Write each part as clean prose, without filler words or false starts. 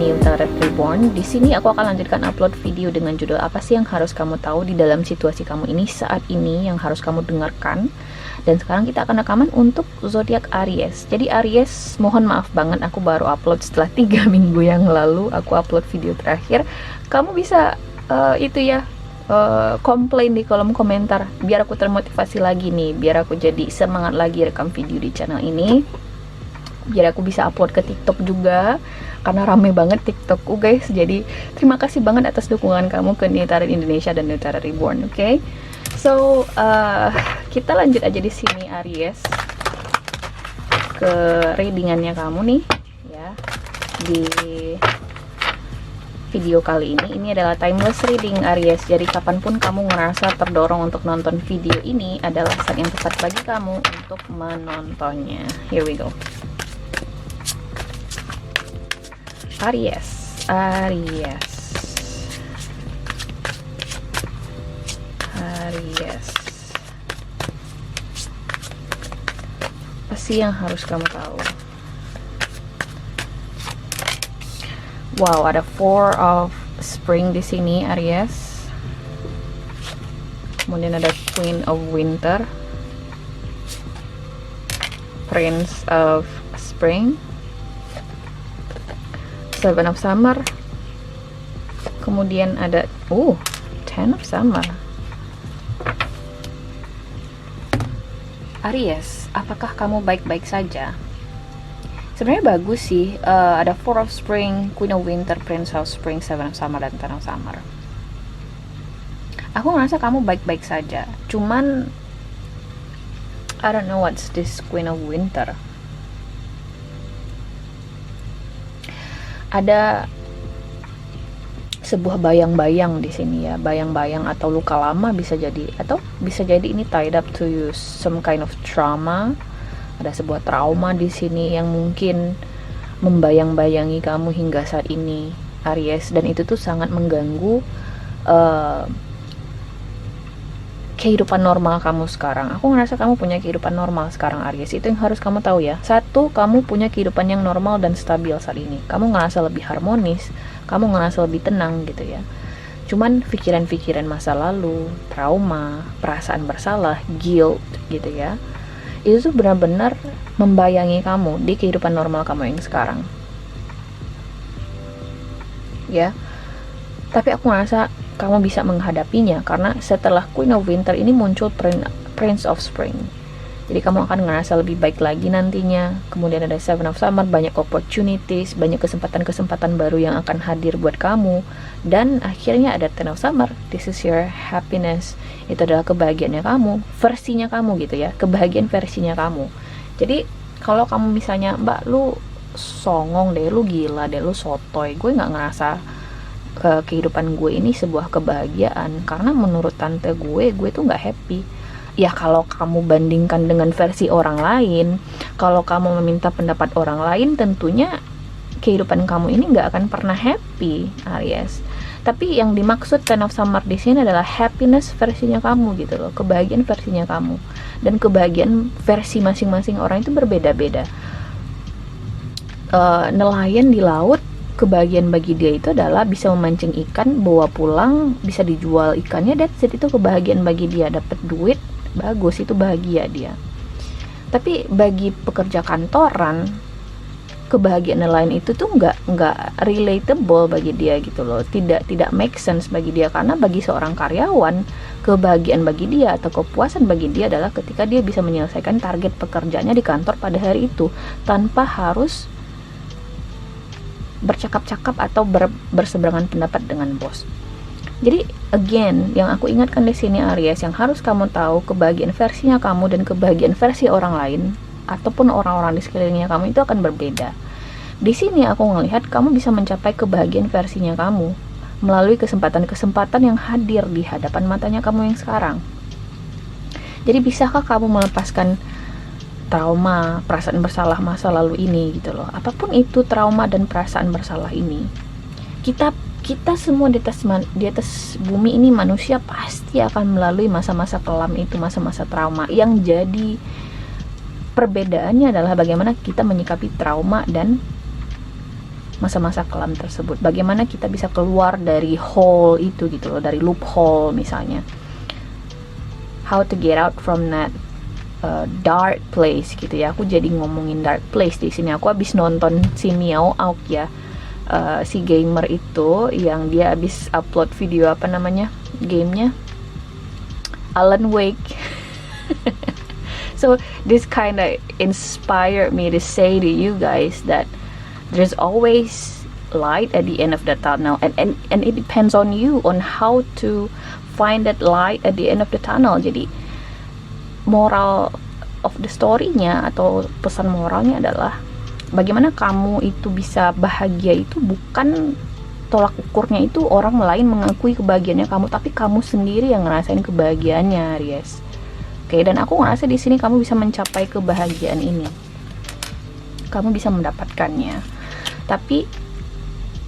New Reborn. Di sini aku akan lanjutkan upload video dengan judul apa sih yang harus kamu tahu di dalam situasi kamu ini saat ini yang harus kamu dengarkan. Dan sekarang kita akan rekaman untuk zodiak Aries. Jadi Aries, mohon maaf banget aku baru upload setelah 3 minggu yang lalu aku upload video terakhir. Kamu bisa komplain di kolom komentar biar aku termotivasi lagi nih, biar aku jadi semangat lagi rekam video di channel ini, biar aku bisa upload ke TikTok juga karena rame banget TikTokku guys. Jadi terima kasih banget atas dukungan kamu ke New Indonesia dan New Reborn. Oke, so kita lanjut aja di sini Aries ke readingannya kamu nih ya. Di video kali ini adalah timeless reading Aries. Jadi kapanpun kamu ngerasa terdorong untuk nonton video ini adalah saat yang tepat bagi kamu untuk menontonnya. Here we go. Aries. Apa sih yang harus kamu tahu? Wow, ada Four of Spring di sini Aries. Kemudian ada Queen of Winter, Prince of Spring, Seven of Summer. Kemudian ada Ten of Summer. Aries, apakah kamu baik-baik saja? Sebenarnya bagus sih. Ada Four of Spring, Queen of Winter, Prince of Spring, Seven of Summer, dan Ten of Summer. Aku ngerasa kamu baik-baik saja. Cuman I don't know what's this Queen of Winter. Ada sebuah bayang-bayang di sini ya, bayang-bayang atau luka lama bisa jadi, atau bisa jadi ini tied up to you some kind of trauma. Ada sebuah trauma di sini yang mungkin membayang-bayangi kamu hingga saat ini Aries, dan itu tuh sangat mengganggu kehidupan normal kamu sekarang. Aku ngerasa kamu punya kehidupan normal sekarang Aries. Itu yang harus kamu tahu ya. Satu, kamu punya kehidupan yang normal dan stabil saat ini. Kamu ngerasa lebih harmonis, kamu ngerasa lebih tenang gitu ya. Cuman pikiran-pikiran masa lalu, trauma, perasaan bersalah, guilt gitu ya, itu tuh benar-benar membayangi kamu di kehidupan normal kamu yang sekarang ya. Tapi aku ngerasa kamu bisa menghadapinya karena setelah Queen of Winter ini muncul Prince of Spring. Jadi kamu akan ngerasa lebih baik lagi nantinya. Kemudian ada Seven of Summer, banyak opportunities, banyak kesempatan-kesempatan baru yang akan hadir buat kamu. Dan akhirnya ada Ten of Summer, this is your happiness. Itu adalah kebahagiaannya kamu, versinya kamu gitu ya, kebahagiaan versinya kamu. Jadi kalau kamu misalnya, Mbak lu songong deh, lu gila deh, lu sotoy, gue gak ngerasa kehidupan gue ini sebuah kebahagiaan karena menurut tante gue tuh nggak happy. Ya kalau kamu bandingkan dengan versi orang lain, kalau kamu meminta pendapat orang lain, tentunya kehidupan kamu ini nggak akan pernah happy Aries. Tapi yang dimaksud Ten of Summer di sini adalah happiness versinya kamu gitu loh, kebahagiaan versinya kamu. Dan kebahagiaan versi masing-masing orang itu berbeda-beda. Nelayan di laut, kebahagiaan bagi dia itu adalah bisa memancing ikan, bawa pulang, bisa dijual ikannya, that's it, itu kebahagiaan bagi dia. Dapat duit, bagus, itu bahagia dia. Tapi bagi pekerja kantoran, kebahagiaan nelayan itu tuh nggak relatable bagi dia gitu loh, tidak make sense bagi dia. Karena bagi seorang karyawan, kebahagiaan bagi dia atau kepuasan bagi dia adalah ketika dia bisa menyelesaikan target pekerjaannya di kantor pada hari itu tanpa harus bercakap-cakap atau berseberangan pendapat dengan bos. Jadi again, yang aku ingatkan di sini Aries, yang harus kamu tahu, kebahagiaan versinya kamu dan kebahagiaan versi orang lain ataupun orang-orang di sekelilingnya kamu itu akan berbeda. Di sini aku melihat kamu bisa mencapai kebahagiaan versinya kamu melalui kesempatan-kesempatan yang hadir di hadapan matanya kamu yang sekarang. Jadi bisakah kamu melepaskan trauma, perasaan bersalah masa lalu ini gitu loh. Apapun itu trauma dan perasaan bersalah ini, kita semua di atas bumi ini, manusia pasti akan melalui masa-masa kelam itu, masa-masa trauma. Yang jadi perbedaannya adalah bagaimana kita menyikapi trauma dan masa-masa kelam tersebut. Bagaimana kita bisa keluar dari hole itu gitu loh, dari loophole misalnya. How to get out from that dark place gitu ya. Aku jadi ngomongin dark place di sini. Aku habis nonton si Meow Auk ya. Si gamer itu yang dia habis upload video apa namanya? Gamenya Alan Wake. So this kind of inspired me to say to you guys that there's always light at the end of the tunnel, and it depends on you on how to find that light at the end of the tunnel. Jadi moral of the story-nya atau pesan moralnya adalah bagaimana kamu itu bisa bahagia itu bukan tolak ukurnya itu orang lain mengakui kebahagiaannya kamu, tapi kamu sendiri yang ngerasain kebahagiaannya, Aries. Oke, dan aku ngerasa di sini kamu bisa mencapai kebahagiaan ini. Kamu bisa mendapatkannya. Tapi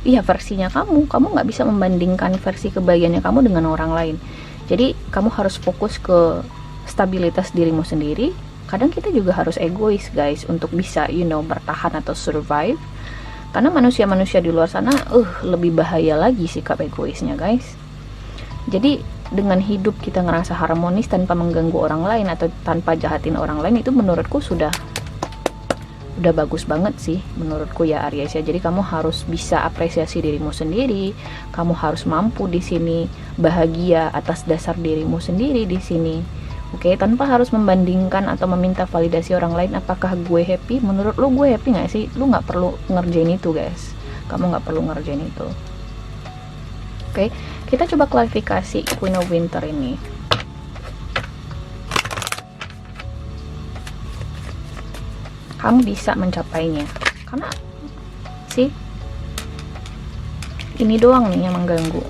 iya versinya kamu nggak bisa membandingkan versi kebahagiaannya kamu dengan orang lain. Jadi kamu harus fokus ke stabilitas dirimu sendiri. Kadang kita juga harus egois guys untuk bisa bertahan atau survive. Karena manusia-manusia di luar sana lebih bahaya lagi sikap egoisnya guys. Jadi dengan hidup kita ngerasa harmonis tanpa mengganggu orang lain atau tanpa jahatin orang lain, itu menurutku udah bagus banget sih menurutku ya Aries ya. Jadi kamu harus bisa apresiasi dirimu sendiri, kamu harus mampu di sini bahagia atas dasar dirimu sendiri di sini. Oke, tanpa harus membandingkan atau meminta validasi orang lain. Apakah gue happy? Menurut lu gue happy nggak sih? Lu nggak perlu ngerjain itu guys. Kamu nggak perlu ngerjain itu. Oke, kita coba klarifikasi Queen of Winter ini. Kamu bisa mencapainya. Karena sih ini doang nih yang mengganggu.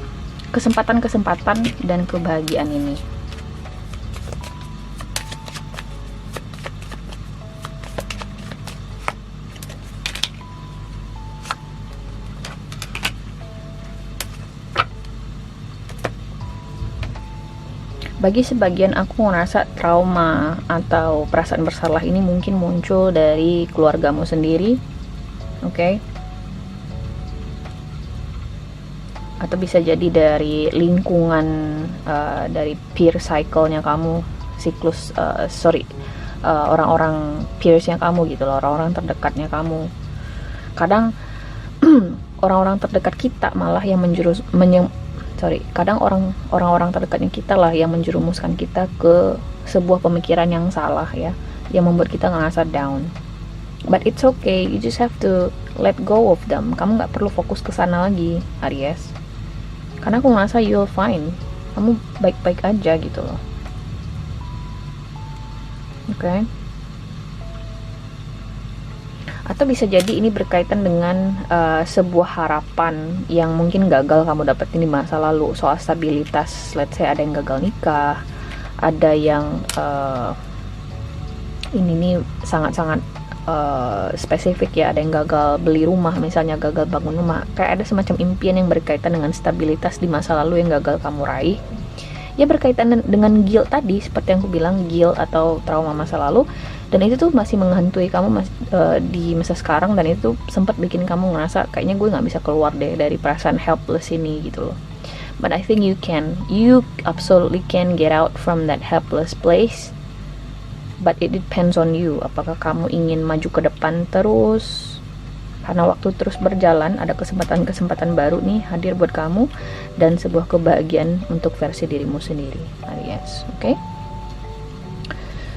Kesempatan-kesempatan dan kebahagiaan ini. Bagi sebagian aku ngerasa trauma atau perasaan bersalah ini mungkin muncul dari keluargamu sendiri, oke? Atau bisa jadi dari lingkungan, dari peer cycle-nya kamu, siklus, orang-orang peers-nya kamu gitu loh, orang-orang terdekatnya kamu. Kadang orang-orang terdekat kita malah yang kadang orang-orang terdekatnya kita lah yang menjerumuskan kita ke sebuah pemikiran yang salah ya, yang membuat kita ngerasa down. But it's okay, you just have to let go of them. Kamu nggak perlu fokus ke sana lagi, Aries. Karena aku ngerasa you'll fine, kamu baik-baik aja gitu loh. Oke. Atau bisa jadi ini berkaitan dengan sebuah harapan yang mungkin gagal kamu dapetin di masa lalu soal stabilitas. Let's say ada yang gagal nikah, ada yang ini nih sangat-sangat spesifik ya, ada yang gagal beli rumah, misalnya gagal bangun rumah. Kayak ada semacam impian yang berkaitan dengan stabilitas di masa lalu yang gagal kamu raih. Ya berkaitan dengan guilt tadi, seperti yang aku bilang, guilt atau trauma masa lalu. Dan itu tuh masih menghantui kamu di masa sekarang, dan itu sempat bikin kamu ngerasa kayaknya gue nggak bisa keluar deh dari perasaan helpless ini gitu loh. But I think you absolutely can get out from that helpless place. But it depends on you. Apakah kamu ingin maju ke depan terus? Karena waktu terus berjalan, ada kesempatan-kesempatan baru nih hadir buat kamu, dan sebuah kebahagiaan untuk versi dirimu sendiri, Aries. Oke?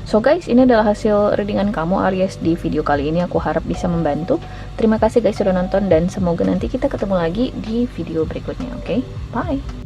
So guys, ini adalah hasil readingan kamu Aries di video kali ini. Aku harap bisa membantu. Terima kasih guys sudah nonton, dan semoga nanti kita ketemu lagi di video berikutnya. Oke? Bye!